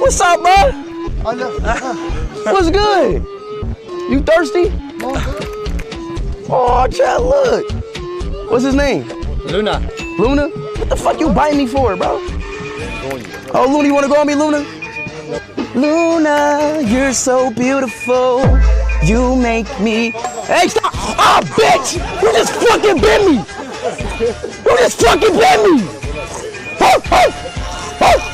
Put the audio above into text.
What's up, bro? What's good? You thirsty? Oh, Chad, look. What's his name? Luna. Luna? What the fuck you biting me for, bro? Oh, Luna, you wanna go on me, Luna? Luna, you're so beautiful. You make me. Hey, stop! Oh, bitch! You just fucking bit me! You just fucking bit me! Oh, oh, oh.